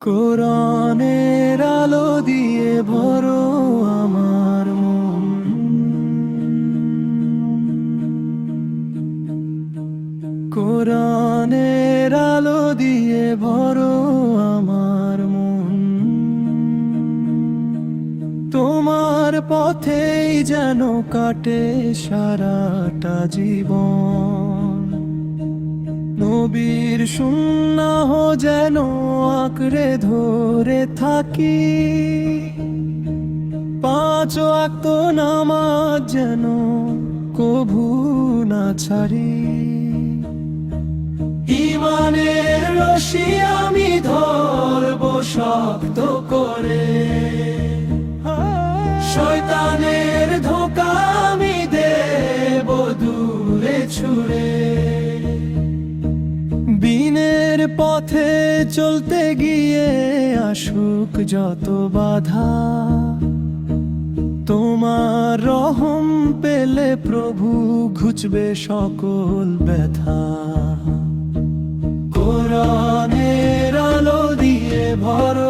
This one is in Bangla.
কোরআনের আলো দিয়ে ভরো আমার মন, কোরআনের আলো দিয়ে ভরো আমার মন। তোমার পথেই যেন কাটে সারাটা জীবন, নবীর সুন্নাহ যেন আঁকড়ে ধরে থাকি, পাঁচ ওয়াক্ত নামাজ যেন কভু না ছাড়ি। ঈমানের রশি আমি ধরবো শক্ত করে, শয়তানের ধোঁকা আমি দেব দূরে ছুড়ে। বিনের পথে চলতে গিয়ে আসুক যত বাধা, তোমার রহম পেলে প্রভু ঘুচবে সকল ব্যথা। কোরআনের আলো দিয়ে ভরো